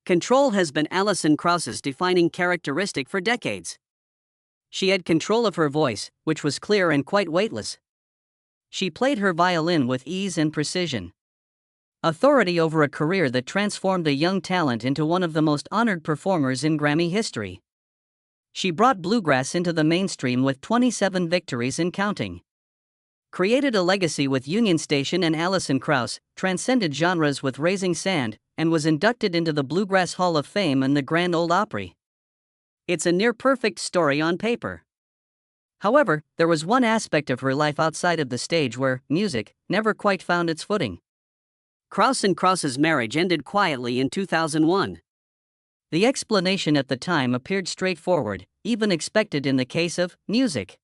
Control has been Alison Krauss's defining characteristic for decades. She had control of her voice, which was clear and quite weightless. She played her violin with ease and precision. Authority over a career that transformed a young talent into one of the most honored performers in Grammy history. She brought bluegrass into the mainstream with 27 victories and counting. Created a legacy with Union Station and Alison Krauss, transcended genres with Raising Sand, and was inducted into the Bluegrass Hall of Fame and the Grand Ole Opry. It's a near-perfect story on paper. However, there was one aspect of her life outside of the stage where music never quite found its footing. Krauss and Krauss's marriage ended quietly in 2001. The explanation at the time appeared straightforward, even expected in the case of music.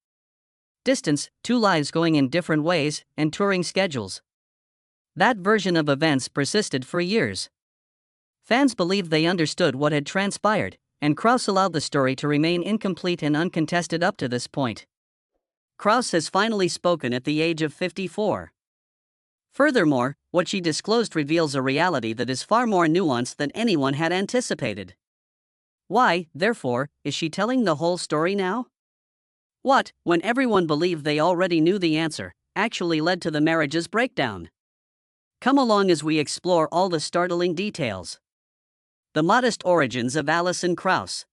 Distance, two lives going in different ways, and touring schedules. That version of events persisted for years. Fans believed they understood what had transpired, and Krauss allowed the story to remain incomplete and uncontested up to this point. Krauss has finally spoken at the age of 54. Furthermore, what she disclosed reveals a reality that is far more nuanced than anyone had anticipated. Why, therefore, is she telling the whole story now? What, when everyone believed they already knew the answer, actually led to the marriage's breakdown? Come along as we explore all the startling details. The modest origins of Alison Krauss.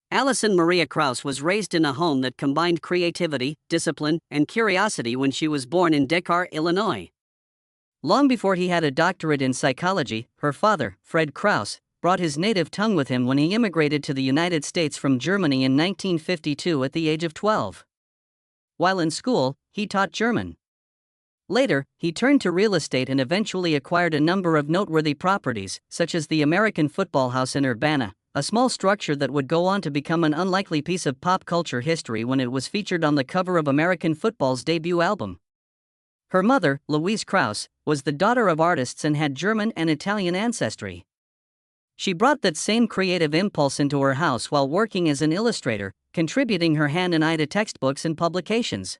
Alison Maria Krauss was raised in a home that combined creativity, discipline, and curiosity when she was born in Decatur, Illinois. Long before he had a doctorate in psychology, her father, Fred Krauss, brought his native tongue with him when he immigrated to the United States from Germany in 1952 at the age of 12. While in school, he taught German. Later, he turned to real estate and eventually acquired a number of noteworthy properties, such as the American Football House in Urbana, a small structure that would go on to become an unlikely piece of pop culture history when it was featured on the cover of American football's debut album. Her mother, Louise Krauss, was the daughter of artists and had German and Italian ancestry. She brought that same creative impulse into her house while working as an illustrator, contributing her hand and eye to textbooks and publications.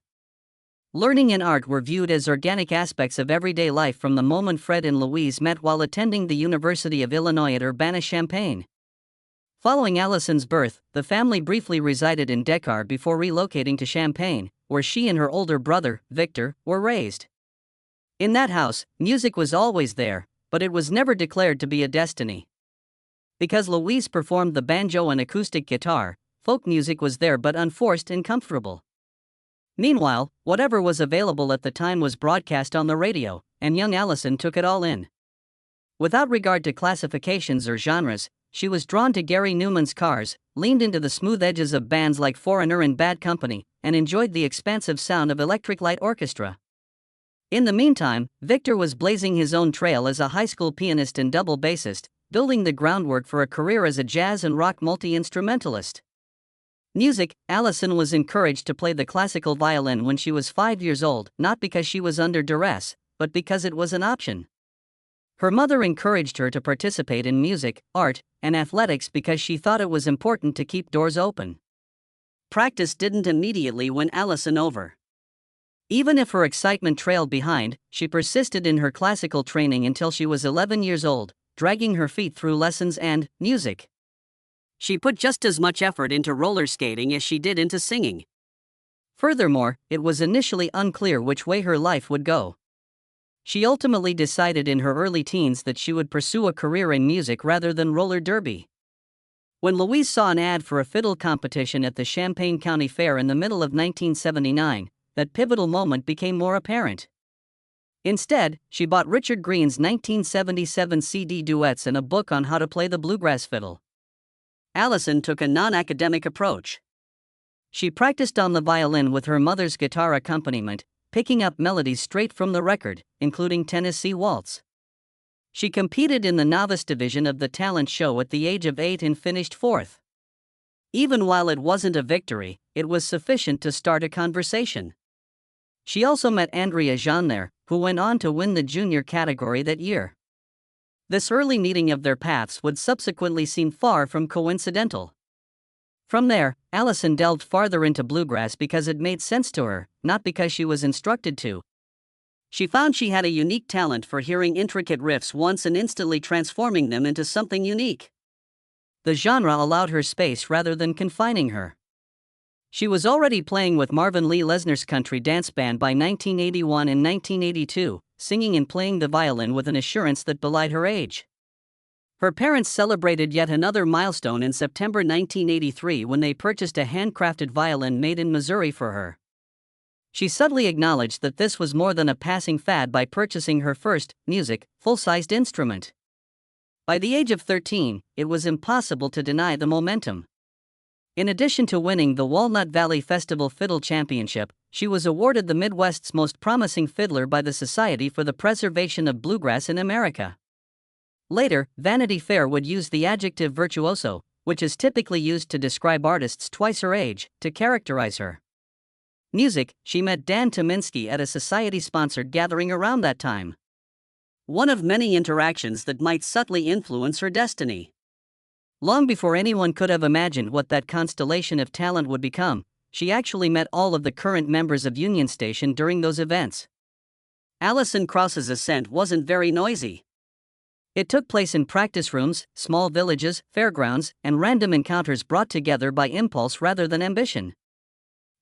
Learning and art were viewed as organic aspects of everyday life from the moment Fred and Louise met while attending the University of Illinois at Urbana-Champaign. Following Alison's birth, the family briefly resided in Decatur before relocating to Champaign, where she and her older brother, Victor, were raised. In that house, music was always there, but it was never declared to be a destiny. Because Louise performed the banjo and acoustic guitar, folk music was there but unforced and comfortable. Meanwhile, whatever was available at the time was broadcast on the radio, and young Alison took it all in. Without regard to classifications or genres, she was drawn to Gary Numan's Cars, leaned into the smooth edges of bands like Foreigner and Bad Company, and enjoyed the expansive sound of Electric Light Orchestra. In the meantime, Victor was blazing his own trail as a high school pianist and double bassist, building the groundwork for a career as a jazz and rock multi-instrumentalist. Music. Alison was encouraged to play the classical violin when she was 5 years old, not because she was under duress, but because it was an option. Her mother encouraged her to participate in music, art, and athletics because she thought it was important to keep doors open. Practice didn't immediately win Alison over. Even if her excitement trailed behind, she persisted in her classical training until she was 11 years old, dragging her feet through lessons and music. She put just as much effort into roller skating as she did into singing. Furthermore, it was initially unclear which way her life would go. She ultimately decided in her early teens that she would pursue a career in music rather than roller derby. When Louise saw an ad for a fiddle competition at the Champaign County Fair in the middle of 1979, that pivotal moment became more apparent. Instead, she bought Richard Green's 1977 CD duets and a book on how to play the bluegrass fiddle. Alison took a non-academic approach. She practiced on the violin with her mother's guitar accompaniment, picking up melodies straight from the record, including Tennessee Waltz. She competed in the novice division of the talent show at the age of 8 and finished 4th. Even while it wasn't a victory, it was sufficient to start a conversation. She also met Andrea Jean there, who went on to win the junior category that year. This early meeting of their paths would subsequently seem far from coincidental. From there, Alison delved farther into bluegrass because it made sense to her, not because she was instructed to. She found she had a unique talent for hearing intricate riffs once and instantly transforming them into something unique. The genre allowed her space rather than confining her. She was already playing with Marvin Lee Lesnar's country dance band by 1981 and 1982, singing and playing the violin with an assurance that belied her age. Her parents celebrated yet another milestone in September 1983 when they purchased a handcrafted violin made in Missouri for her. She subtly acknowledged that this was more than a passing fad by purchasing her first, music, full-sized instrument. By the age of 13, it was impossible to deny the momentum. In addition to winning the Walnut Valley Festival Fiddle Championship, she was awarded the Midwest's Most Promising Fiddler by the Society for the Preservation of Bluegrass in America. Later, Vanity Fair would use the adjective virtuoso, which is typically used to describe artists twice her age, to characterize her. Music, she met Dan Tyminski at a society-sponsored gathering around that time. One of many interactions that might subtly influence her destiny. Long before anyone could have imagined what that constellation of talent would become, she actually met all of the current members of Union Station during those events. Alison Krauss's ascent wasn't very noisy. It took place in practice rooms, small villages, fairgrounds, and random encounters brought together by impulse rather than ambition.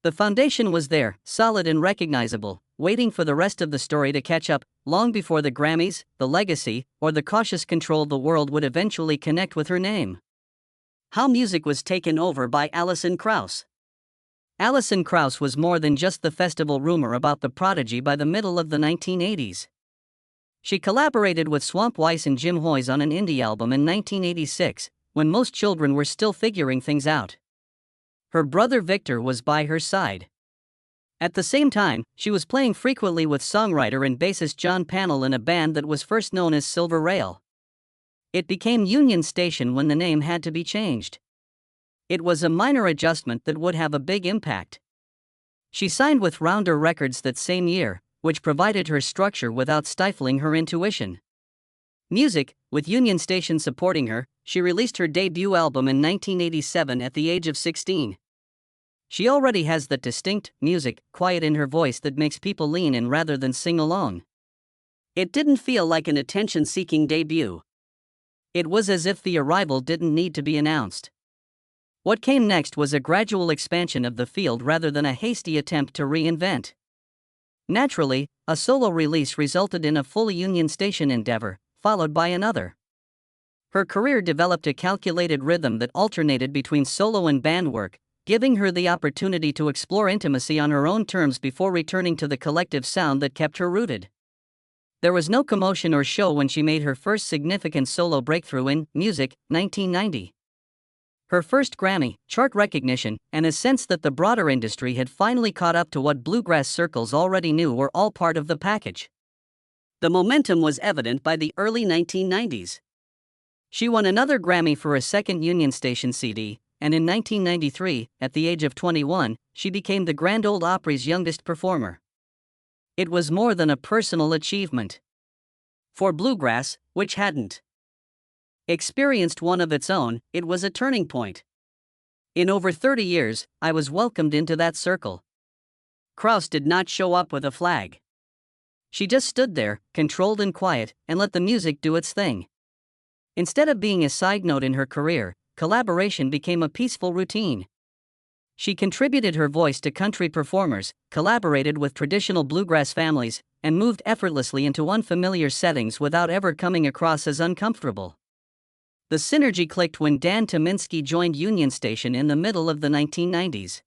The foundation was there, solid and recognizable, waiting for the rest of the story to catch up, long before the Grammys, the legacy, or the cautious control the world would eventually connect with her name. How music was taken over by Alison Krauss. Alison Krauss was more than just the festival rumor about the prodigy by the middle of the 1980s. She collaborated with Swamp Weiss and Jim Hoyes on an indie album in 1986, when most children were still figuring things out. Her brother Victor was by her side. At the same time, she was playing frequently with songwriter and bassist John Pannell in a band that was first known as Silver Rail. It became Union Station when the name had to be changed. It was a minor adjustment that would have a big impact. She signed with Rounder Records that same year, which provided her structure without stifling her intuition. Music, with Union Station supporting her, she released her debut album in 1987 at the age of 16. She already has that distinct, music, quiet in her voice that makes people lean in rather than sing along. It didn't feel like an attention-seeking debut. It was as if the arrival didn't need to be announced. What came next was a gradual expansion of the field rather than a hasty attempt to reinvent. Naturally, a solo release resulted in a full Union Station endeavor, followed by another. Her career developed a calculated rhythm that alternated between solo and band work, giving her the opportunity to explore intimacy on her own terms before returning to the collective sound that kept her rooted. There was no commotion or show when she made her first significant solo breakthrough in Music, 1990. Her first Grammy, chart recognition, and a sense that the broader industry had finally caught up to what bluegrass circles already knew were all part of the package. The momentum was evident by the early 1990s. She won another Grammy for a second Union Station CD, and in 1993, at the age of 21, she became the Grand Ole Opry's youngest performer. It was more than a personal achievement. For bluegrass, which hadn't experienced one of its own, it was a turning point. In over 30 years, I was welcomed into that circle. Krauss did not show up with a flag. She just stood there, controlled and quiet, and let the music do its thing. Instead of being a side note in her career, collaboration became a peaceful routine. She contributed her voice to country performers, collaborated with traditional bluegrass families, and moved effortlessly into unfamiliar settings without ever coming across as uncomfortable. The synergy clicked when Dan Tyminski joined Union Station in the middle of the 1990s.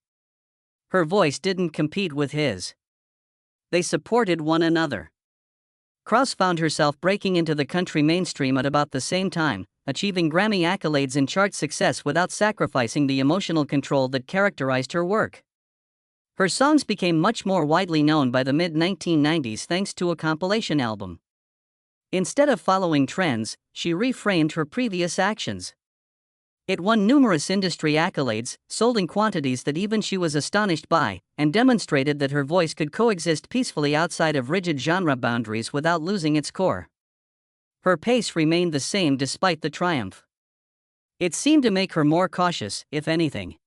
Her voice didn't compete with his. They supported one another. Krauss found herself breaking into the country mainstream at about the same time, achieving Grammy accolades and chart success without sacrificing the emotional control that characterized her work. Her songs became much more widely known by the mid-1990s thanks to a compilation album. Instead of following trends, she reframed her previous actions. It won numerous industry accolades, sold in quantities that even she was astonished by, and demonstrated that her voice could coexist peacefully outside of rigid genre boundaries without losing its core. Her pace remained the same despite the triumph. It seemed to make her more cautious, if anything.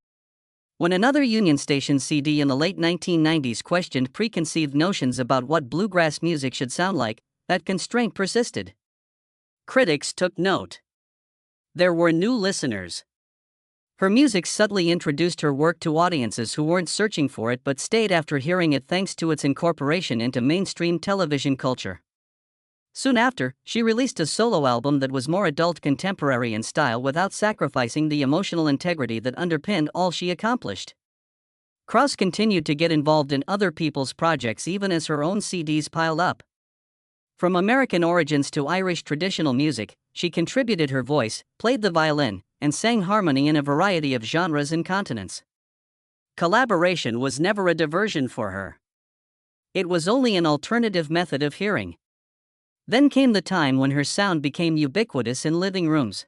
When another Union Station CD in the late 1990s questioned preconceived notions about what bluegrass music should sound like, that constraint persisted. Critics took note. There were new listeners. Her music subtly introduced her work to audiences who weren't searching for it but stayed after hearing it thanks to its incorporation into mainstream television culture. Soon after, she released a solo album that was more adult contemporary in style without sacrificing the emotional integrity that underpinned all she accomplished. Krauss continued to get involved in other people's projects even as her own CDs piled up. From American origins to Irish traditional music, she contributed her voice, played the violin, and sang harmony in a variety of genres and continents. Collaboration was never a diversion for her. It was only an alternative method of hearing. Then came the time when her sound became ubiquitous in living rooms.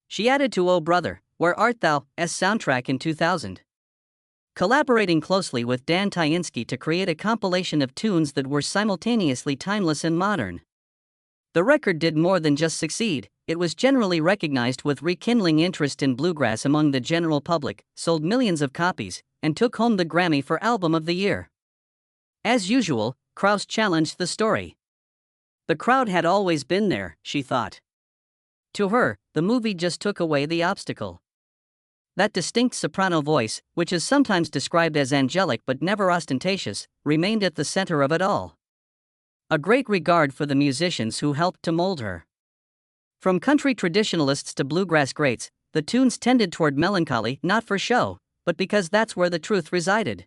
She added to Oh Brother, Where Art Thou's soundtrack in 2000. Collaborating closely with Dan Tyinski to create a compilation of tunes that were simultaneously timeless and modern. The record did more than just succeed, it was generally recognized with rekindling interest in bluegrass among the general public, sold millions of copies, and took home the Grammy for Album of the Year. As usual, Krauss challenged the story. The crowd had always been there, she thought. To her, the movie just took away the obstacle. That distinct soprano voice, which is sometimes described as angelic but never ostentatious, remained at the center of it all. A great regard for the musicians who helped to mold her. From country traditionalists to bluegrass greats, the tunes tended toward melancholy not for show, but because that's where the truth resided.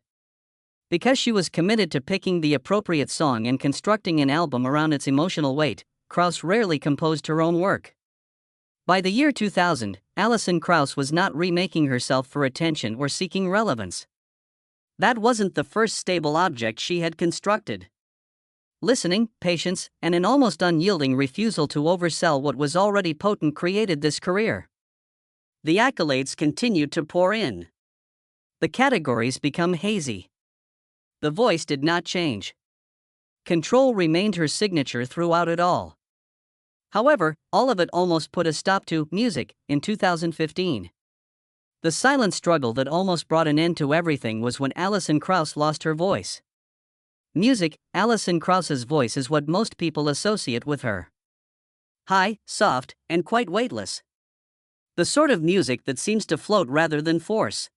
Because she was committed to picking the appropriate song and constructing an album around its emotional weight, Krauss rarely composed her own work. By the year 2000, Alison Krauss was not remaking herself for attention or seeking relevance. That wasn't the first stable object she had constructed. Listening, patience, and an almost unyielding refusal to oversell what was already potent created this career. The accolades continued to pour in. The categories become hazy. The voice did not change. Control remained her signature throughout it all. However, all of it almost put a stop to music in 2015. The silent struggle that almost brought an end to everything was when Alison Krauss lost her voice. Music, Alison Krauss's voice is what most people associate with her. High, soft, and quite weightless. The sort of music that seems to float rather than force.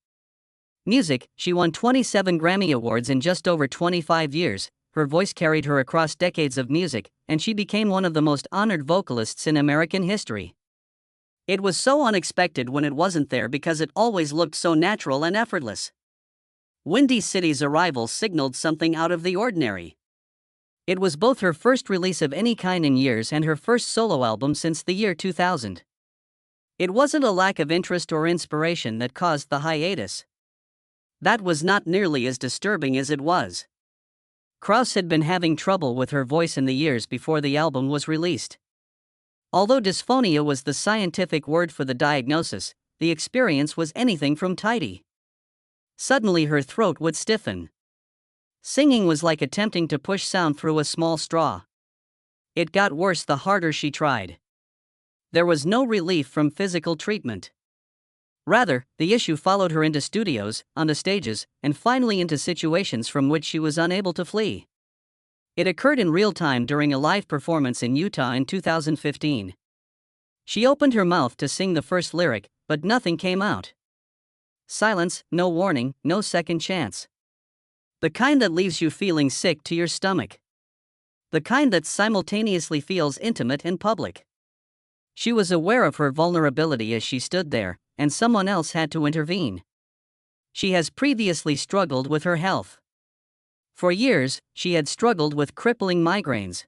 Music, she won 27 Grammy Awards in just over 25 years, her voice carried her across decades of music, and she became one of the most honored vocalists in American history. It was so unexpected when it wasn't there because it always looked so natural and effortless. Windy City's arrival signaled something out of the ordinary. It was both her first release of any kind in years and her first solo album since the year 2000. It wasn't a lack of interest or inspiration that caused the hiatus. That was not nearly as disturbing as it was. Krauss had been having trouble with her voice in the years before the album was released. Although dysphonia was the scientific word for the diagnosis, the experience was anything from tidy. Suddenly her throat would stiffen. Singing was like attempting to push sound through a small straw. It got worse the harder she tried. There was no relief from physical treatment. Rather, the issue followed her into studios, onto stages, and finally into situations from which she was unable to flee. It occurred in real time during a live performance in Utah in 2015. She opened her mouth to sing the first lyric, but nothing came out. Silence, no warning, no second chance. The kind that leaves you feeling sick to your stomach. The kind that simultaneously feels intimate and public. She was aware of her vulnerability as she stood there, and someone else had to intervene. She has previously struggled with her health. For years, she had struggled with crippling migraines.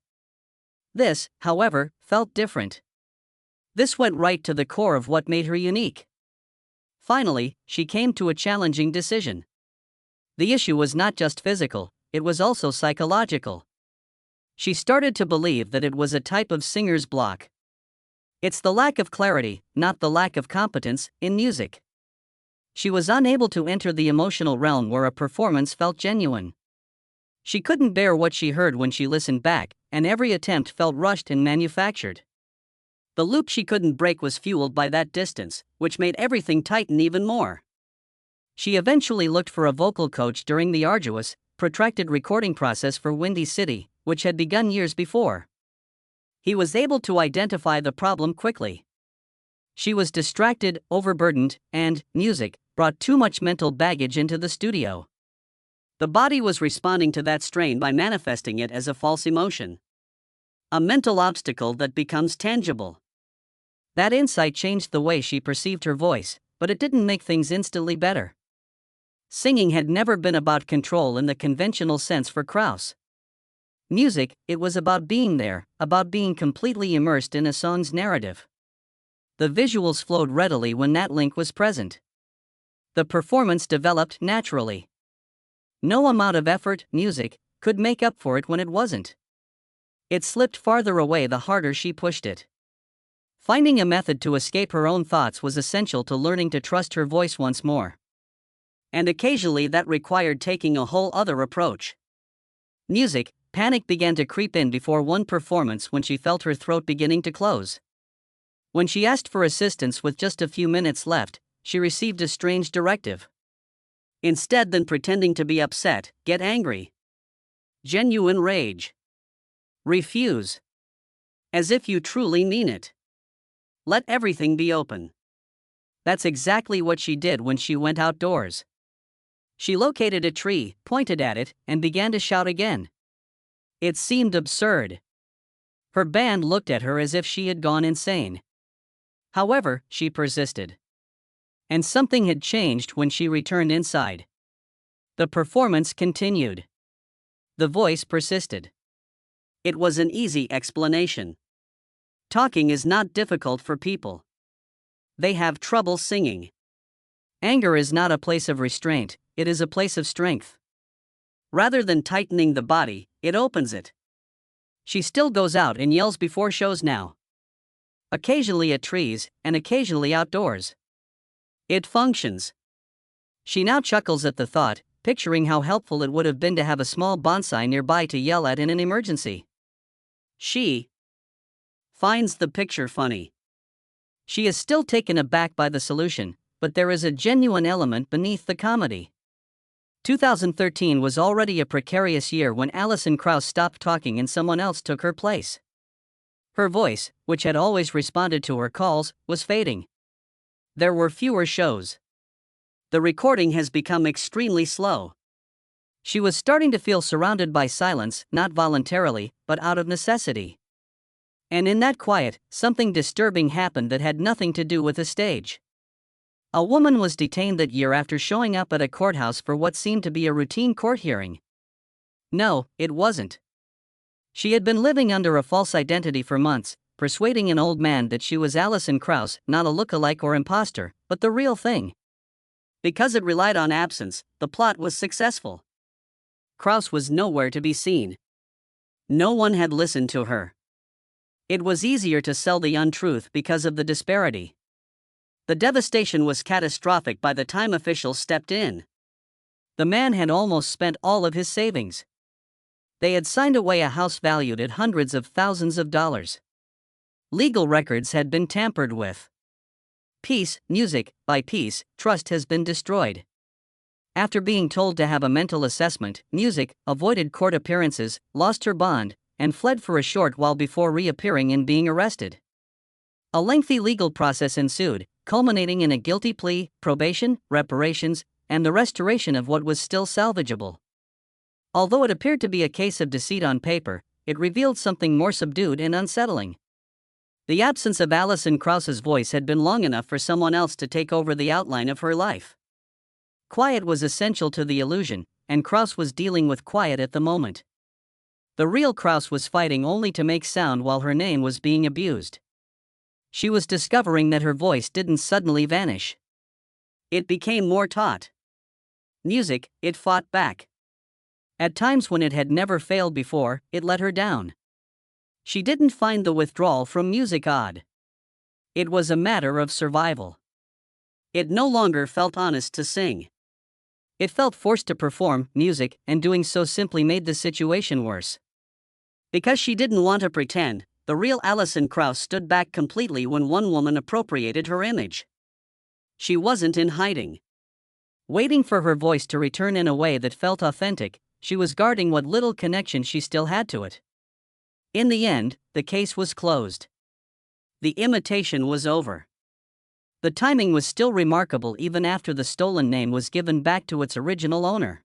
This, however, felt different. This went right to the core of what made her unique. Finally, she came to a challenging decision. The issue was not just physical, it was also psychological. She started to believe that it was a type of singer's block. It's the lack of clarity, not the lack of competence, in music. She was unable to enter the emotional realm where a performance felt genuine. She couldn't bear what she heard when she listened back, and every attempt felt rushed and manufactured. The loop she couldn't break was fueled by that distance, which made everything tighten even more. She eventually looked for a vocal coach during the arduous, protracted recording process for Windy City, which had begun years before. He was able to identify the problem quickly. She was distracted, overburdened, and, music, brought too much mental baggage into the studio. The body was responding to that strain by manifesting it as a false emotion. A mental obstacle that becomes tangible. That insight changed the way she perceived her voice, but it didn't make things instantly better. Singing had never been about control in the conventional sense for Krauss. Music, it was about being there, about being completely immersed in a song's narrative. The visuals flowed readily when that link was present. The performance developed naturally. No amount of effort, music, could make up for it when it wasn't. It slipped farther away the harder she pushed it. Finding a method to escape her own thoughts was essential to learning to trust her voice once more. And occasionally that required taking a whole other approach. Music, panic began to creep in before one performance when she felt her throat beginning to close. When she asked for assistance with just a few minutes left, she received a strange directive. Instead than pretending to be upset, get angry. Genuine rage. Refuse. As if you truly mean it. Let everything be open. That's exactly what she did when she went outdoors. She located a tree, pointed at it, and began to shout again. It seemed absurd. Her band looked at her as if she had gone insane. However, she persisted. And something had changed when she returned inside. The performance continued. The voice persisted. It was an easy explanation. Talking is not difficult for people. They have trouble singing. Anger is not a place of restraint, it is a place of strength. Rather than tightening the body, it opens it. She still goes out and yells before shows now. Occasionally at trees, and occasionally outdoors. It functions. She now chuckles at the thought, picturing how helpful it would have been to have a small bonsai nearby to yell at in an emergency. She finds the picture funny. She is still taken aback by the solution, but there is a genuine element beneath the comedy. 2013 was already a precarious year when Alison Krauss stopped talking and someone else took her place. Her voice, which had always responded to her calls, was fading. There were fewer shows. The recording has become extremely slow. She was starting to feel surrounded by silence, not voluntarily, but out of necessity. And in that quiet, something disturbing happened that had nothing to do with the stage. A woman was detained that year after showing up at a courthouse for what seemed to be a routine court hearing. No, it wasn't. She had been living under a false identity for months, persuading an old man that she was Alison Krauss, not a lookalike or imposter, but the real thing. Because it relied on absence, the plot was successful. Krauss was nowhere to be seen. No one had listened to her. It was easier to sell the untruth because of the disparity. The devastation was catastrophic by the time officials stepped in. The man had almost spent all of his savings. They had signed away a house valued at hundreds of thousands of dollars. Legal records had been tampered with. Piece, music, by piece, trust has been destroyed. After being told to have a mental assessment, music avoided court appearances, lost her bond, and fled for a short while before reappearing and being arrested. A lengthy legal process ensued, culminating in a guilty plea, probation, reparations, and the restoration of what was still salvageable. Although it appeared to be a case of deceit on paper, it revealed something more subdued and unsettling. The absence of Alison Krauss's voice had been long enough for someone else to take over the outline of her life. Quiet was essential to the illusion, and Krauss was dealing with quiet at the moment. The real Krauss was fighting only to make sound while her name was being abused. She was discovering that her voice didn't suddenly vanish. It became more taut. Music, it fought back. At times when it had never failed before, it let her down. She didn't find the withdrawal from music odd. It was a matter of survival. It no longer felt honest to sing. It felt forced to perform music, and doing so simply made the situation worse. Because she didn't want to pretend, the real Alison Krauss stood back completely when one woman appropriated her image. She wasn't in hiding. Waiting for her voice to return in a way that felt authentic, she was guarding what little connection she still had to it. In the end, the case was closed. The imitation was over. The timing was still remarkable even after the stolen name was given back to its original owner.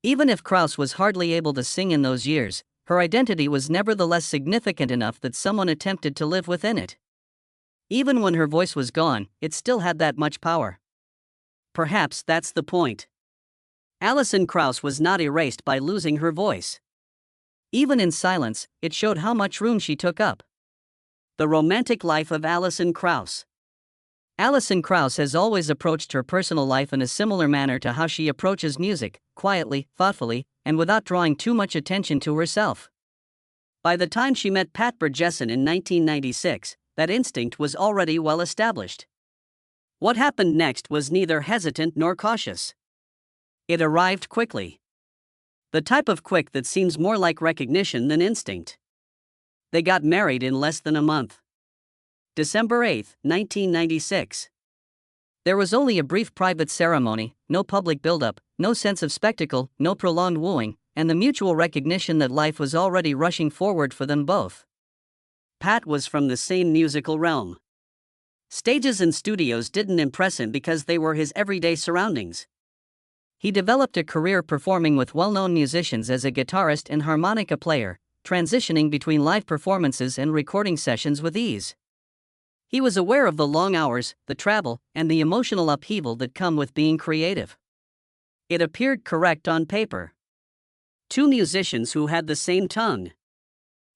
Even if Krauss was hardly able to sing in those years, her identity was nevertheless significant enough that someone attempted to live within it. Even when her voice was gone, it still had that much power. Perhaps that's the point. Alison Krauss was not erased by losing her voice. Even in silence, it showed how much room she took up. The romantic life of Alison Krauss. Alison Krauss has always approached her personal life in a similar manner to how she approaches music, quietly, thoughtfully, and without drawing too much attention to herself. By the time she met Pat Burgesson in 1996, that instinct was already well established. What happened next was neither hesitant nor cautious. It arrived quickly. The type of quick that seems more like recognition than instinct. They got married in less than a month. December 8, 1996. There was only a brief private ceremony, no public build-up, no sense of spectacle, no prolonged wooing, and the mutual recognition that life was already rushing forward for them both. Pat was from the same musical realm. Stages and studios didn't impress him because they were his everyday surroundings. He developed a career performing with well-known musicians as a guitarist and harmonica player, transitioning between live performances and recording sessions with ease. He was aware of the long hours, the travel, and the emotional upheaval that come with being creative. It appeared correct on paper. Two musicians who had the same tongue.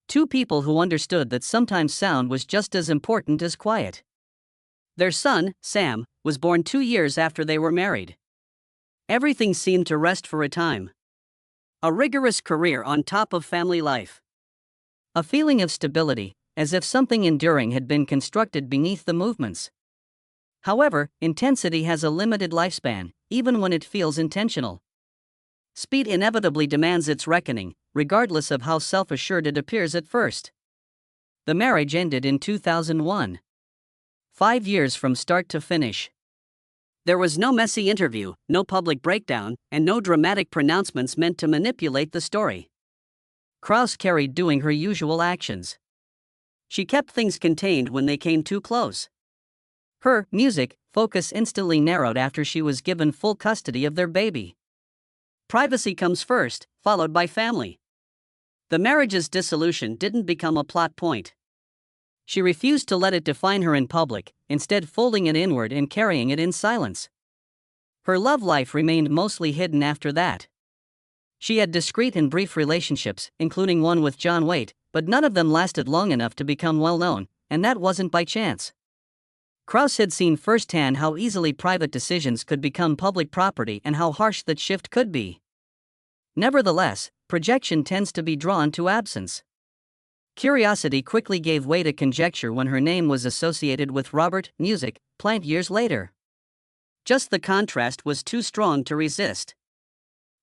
Two people who understood that sometimes sound was just as important as quiet. Their son, Sam, was born 2 years after they were married. Everything seemed to rest for a time. A rigorous career on top of family life. A feeling of stability, as if something enduring had been constructed beneath the movements. However, intensity has a limited lifespan, even when it feels intentional. Speed inevitably demands its reckoning, regardless of how self-assured it appears at first. The marriage ended in 2001. 5 years from start to finish. There was no messy interview, no public breakdown, and no dramatic pronouncements meant to manipulate the story. Krauss carried doing her usual actions. She kept things contained when they came too close. Her music focus instantly narrowed after she was given full custody of their baby. Privacy comes first, followed by family. The marriage's dissolution didn't become a plot point. She refused to let it define her in public, instead folding it inward and carrying it in silence. Her love life remained mostly hidden after that. She had discreet and brief relationships, including one with John Waite, but none of them lasted long enough to become well-known, and that wasn't by chance. Krauss had seen firsthand how easily private decisions could become public property and how harsh that shift could be. Nevertheless, projection tends to be drawn to absence. Curiosity quickly gave way to conjecture when her name was associated with Robert Music Plant years later. Just the contrast was too strong to resist.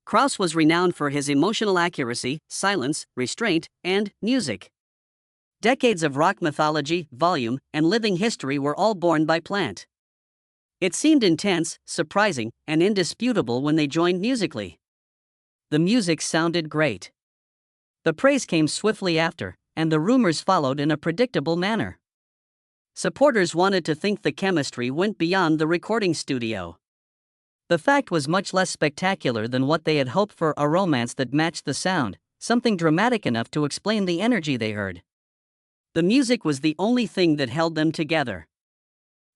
Krauss was renowned for his emotional accuracy, silence, restraint, and music. Decades of rock mythology, volume, and living history were all borne by Plant. It seemed intense, surprising, and indisputable when they joined musically. The music sounded great. The praise came swiftly after, and the rumors followed in a predictable manner. Supporters wanted to think the chemistry went beyond the recording studio. The fact was much less spectacular than what they had hoped for: a romance that matched the sound, something dramatic enough to explain the energy they heard. The music was the only thing that held them together.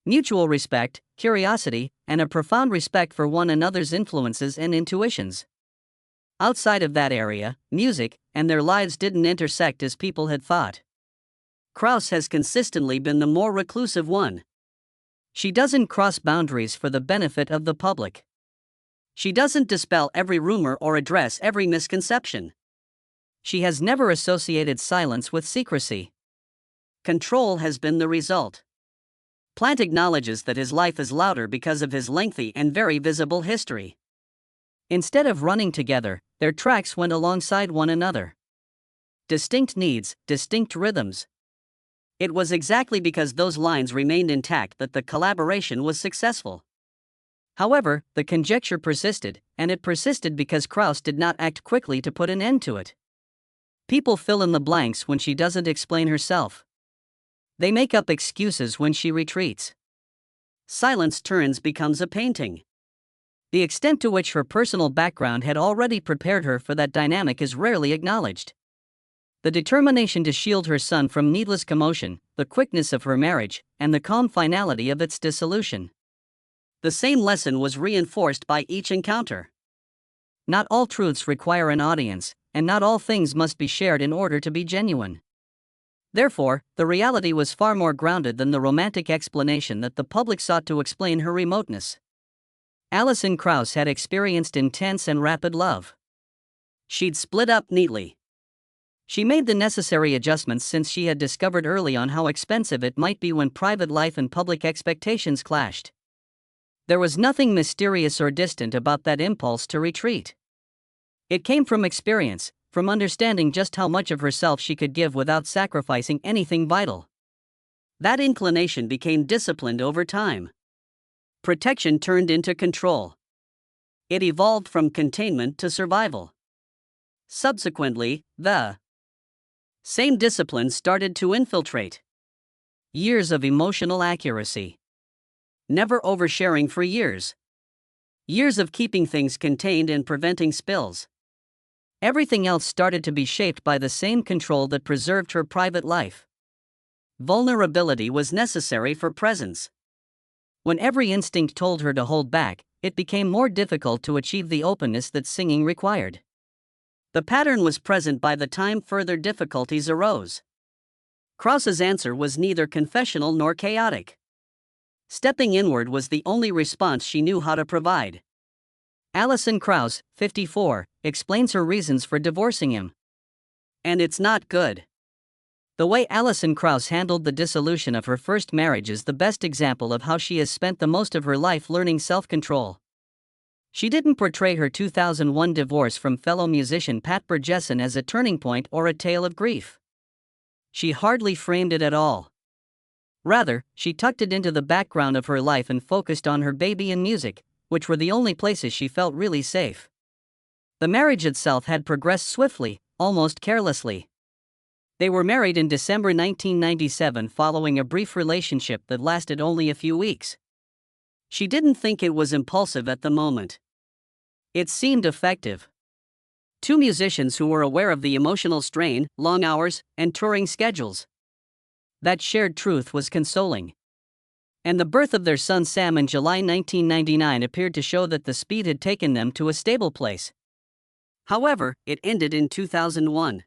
Mutual respect, curiosity, and a profound respect for one another's influences and intuitions. Outside of that area, music and their lives didn't intersect as people had thought. Krauss has consistently been the more reclusive one. She doesn't cross boundaries for the benefit of the public. She doesn't dispel every rumor or address every misconception. She has never associated silence with secrecy. Control has been the result. Plant acknowledges that his life is louder because of his lengthy and very visible history. Instead of running together, their tracks went alongside one another. Distinct needs, distinct rhythms. It was exactly because those lines remained intact that the collaboration was successful. However, the conjecture persisted, and it persisted because Krauss did not act quickly to put an end to it. People fill in the blanks when she doesn't explain herself. They make up excuses when she retreats. Silence turns becomes a painting. The extent to which her personal background had already prepared her for that dynamic is rarely acknowledged. The determination to shield her son from needless commotion, the quickness of her marriage, and the calm finality of its dissolution. The same lesson was reinforced by each encounter. Not all truths require an audience, and not all things must be shared in order to be genuine. Therefore, the reality was far more grounded than the romantic explanation that the public sought to explain her remoteness. Alison Krauss had experienced intense and rapid love. She'd split up neatly. She made the necessary adjustments since she had discovered early on how expensive it might be when private life and public expectations clashed. There was nothing mysterious or distant about that impulse to retreat. It came from experience, from understanding just how much of herself she could give without sacrificing anything vital. That inclination became disciplined over time. Protection turned into control. It evolved from containment to survival. Subsequently, the same discipline started to infiltrate. Years of emotional accuracy. Never oversharing for years. Years of keeping things contained and preventing spills. Everything else started to be shaped by the same control that preserved her private life. Vulnerability was necessary for presence. When every instinct told her to hold back, it became more difficult to achieve the openness that singing required. The pattern was present by the time further difficulties arose. Krauss's answer was neither confessional nor chaotic. Stepping inward was the only response she knew how to provide. Alison Krauss, 54, explains her reasons for divorcing him. And it's not good. The way Alison Krauss handled the dissolution of her first marriage is the best example of how she has spent the most of her life learning self-control. She didn't portray her 2001 divorce from fellow musician Pat Burgesson as a turning point or a tale of grief. She hardly framed it at all. Rather, she tucked it into the background of her life and focused on her baby and music, which were the only places she felt really safe. The marriage itself had progressed swiftly, almost carelessly. They were married in December 1997 following a brief relationship that lasted only a few weeks. She didn't think it was impulsive at the moment. It seemed effective. Two musicians who were aware of the emotional strain, long hours, and touring schedules. That shared truth was consoling. And the birth of their son Sam in July 1999 appeared to show that the speed had taken them to a stable place. However, it ended in 2001.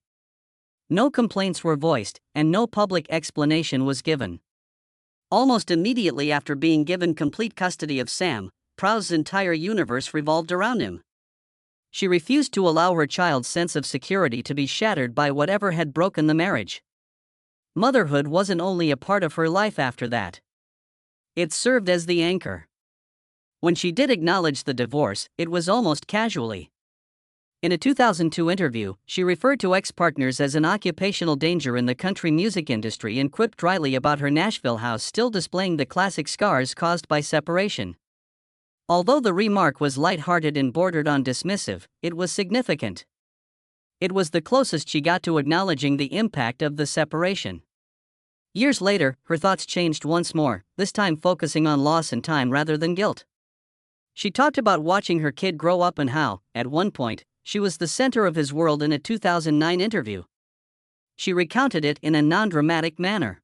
No complaints were voiced, and no public explanation was given. Almost immediately after being given complete custody of Sam, Krauss's entire universe revolved around him. She refused to allow her child's sense of security to be shattered by whatever had broken the marriage. Motherhood wasn't only a part of her life after that. It served as the anchor. When she did acknowledge the divorce, it was almost casually. In a 2002 interview, she referred to ex-partners as an occupational danger in the country music industry and quipped dryly about her Nashville house still displaying the classic scars caused by separation. Although the remark was light-hearted and bordered on dismissive, it was significant. It was the closest she got to acknowledging the impact of the separation. Years later, her thoughts changed once more, this time focusing on loss and time rather than guilt. She talked about watching her kid grow up and how, at one point, she was the center of his world in a 2009 interview. She recounted it in a non-dramatic manner.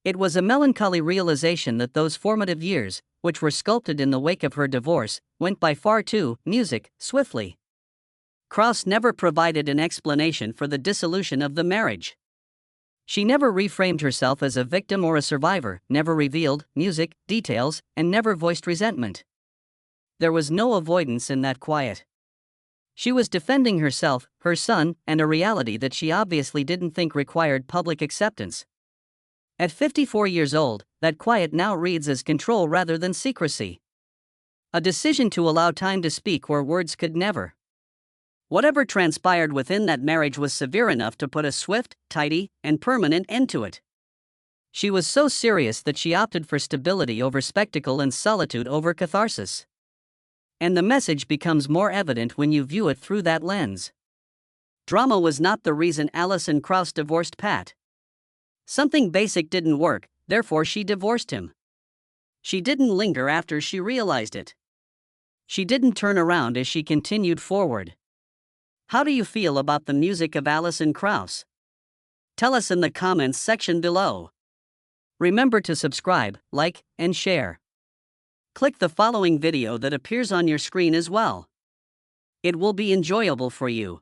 It was a melancholy realization that those formative years, which were sculpted in the wake of her divorce, went by far too swiftly. Krauss never provided an explanation for the dissolution of the marriage. She never reframed herself as a victim or a survivor, never revealed details, and never voiced resentment. There was no avoidance in that quiet. She was defending herself, her son, and a reality that she obviously didn't think required public acceptance. At 54 years old, that quiet now reads as control rather than secrecy. A decision to allow time to speak where words could never. Whatever transpired within that marriage was severe enough to put a swift, tidy, and permanent end to it. She was so serious that she opted for stability over spectacle and solitude over catharsis. And the message becomes more evident when you view it through that lens. Drama was not the reason Alison Krauss divorced Pat. Something basic didn't work, therefore she divorced him. She didn't linger after she realized it. She didn't turn around as she continued forward. How do you feel about the music of Alison Krauss? Tell us in the comments section below. Remember to subscribe, like, and share. Click the following video that appears on your screen as well. It will be enjoyable for you.